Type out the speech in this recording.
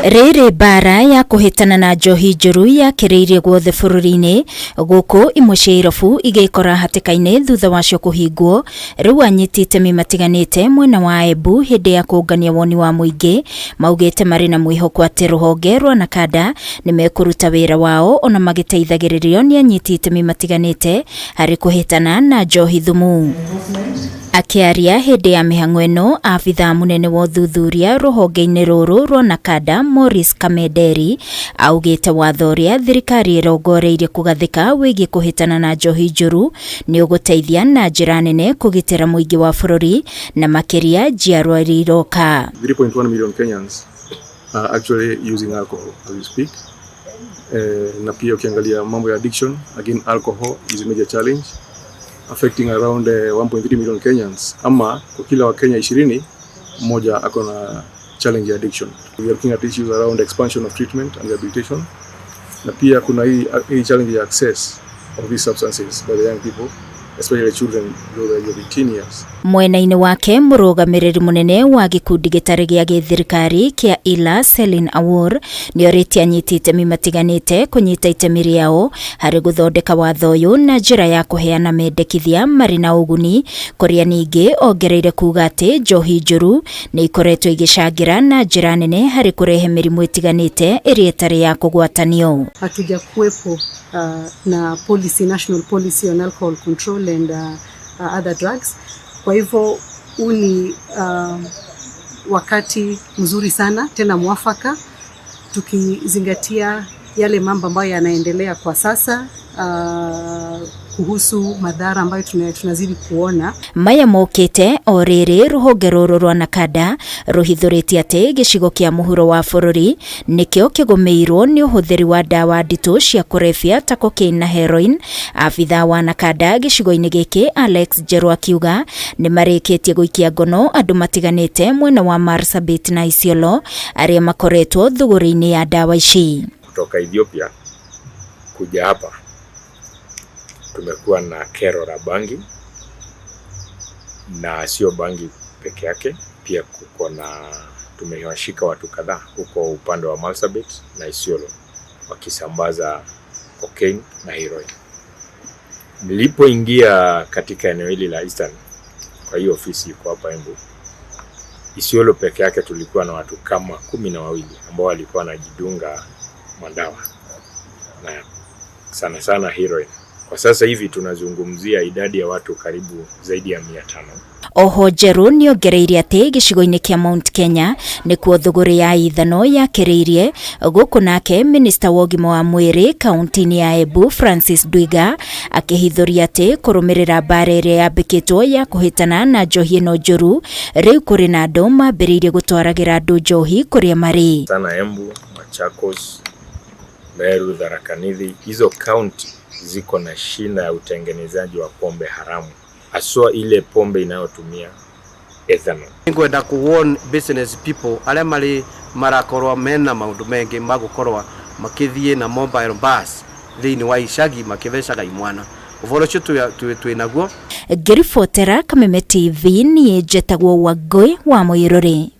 Riri bara ya kuhitana na njohi njuru ya kireirie guothe bururi-ini guku imwe cia irobu igikora hatikaine thutha wacio kuhingwo riu anyiti itemi matiganite mwena wa EMBU hindi ya kuungania woni wa muingi maugite mari na mwihoko ati ruhonge rwa NACADA nimekuruta wira wao ona magiteithagiririo ni anyiti itemi matiganite hari kuhitana na njohi thumu. Akiaria hindi ya mihang'o ino abithaa munene wa uthuthuria ruhonge-ini ruru rwa NACADA Morris Kamederi augite watho uria thirikari irongoreirie kugathika wigie kuhitana na njohi njuru ni uguteithia na njira nene kugitira muingi wa bururi na makiria njiarwa iroka. 3.1 million Kenyans are actually using alcohol as we speak. Na pia ukiangalia mambo ya addiction, again alcohol is a major challenge affecting around 1.3 million Kenyans. Ama kwa kila wa Kenya 20 mmoja ako na challenge ya addiction. We are looking at issues around expansion of treatment and rehabilitation. Na pia kuna hii challenge ya access of these substances by the young people, especially children below the age of 18 years. Mwena-ini wake murugamiriri munene wa gikundi gitari gia githirikari kia ila Selin Awur ni oritie anyiti itemi matiganite kunyita itemi riao hari guthondeka watho uyu na njira ya kuheana mendekithia mari na uguni kuria ningi ongereire kuga ati njohi njuru ni ikoretwo igicangira na njira nene hari kurehe mirimu itiganite iria itari ya kugwatanio. Hatuja kuwepo na policy, national policy on alcohol control and other drugs. Kwa hivyo uni wakati mzuri sana tena mwafaka tukizingatia yale mambo ambayo yanaendelea kwa sasa kuhusu madhara ambayo tunazidi kuona. Maya mokete oriri ruhonge ruru rwa NACADA ruhithuritie ati gicigo kia muhuro wa bururi nikio kigumirwo ni uhuthiri wa dawa nditu cia kurebia ta cocaine na heroin. Abithaa wa NACADA gicigo-ini giki Alex Jeru akiuga ni marikitie guikia ngono andu matiganite mwena wa Marsabit na Isiolo aria makoretwo thuguri-ini ya dawa ici. Kutoka Ethiopia kuja hapa tumekuwa na kero la bangi, na sio bangi peke yake, pia kuko na tumewashika watu kadhaa huko upande wa Marsabit na Isiolo wakisambaza cocaine na heroin. Nilipoingia katika eneo hili la Eastern, kwa hiyo ofisi iko hapa EMBU, Isiolo peke yake tulikuwa na watu kama 12 ambao walikuwa wanajidunga madawa na sana heroin. Kwa sasa hivi tunazungumzia idadi ya watu karibu zaidi ya 500. Oho Jeru ni ongereirie ati gicigo-ini kia Mount Kenya ni kuo thuguri ya ithano ya kireirie guku nake minister wa ugima wa mwiri kaunti-ini ya EMBU Francis Dwiga akihithuria ati kurumirira mbara iria yambikitwo ya kuhitana na njohi ino njuru riu kuri na andu mambiriirie gutwaragira andu njohi kuria mari sana EMBU, Machakos, Meru, Tharaka Nithi. Hizo county ziko na shina ya utengenezaji wa pombe haramu, aswa ile pombe inayotumia ethanol. Ngwenda ku-warn business people aria marakorwa mena maundu mengi magukorwa makithie na mobile bus thiini wa icagi makivecaga imwana. Uvoro cio twinaguo. Ngiribotera Kameme TV ni njetagwo Wangui wa Muiruri.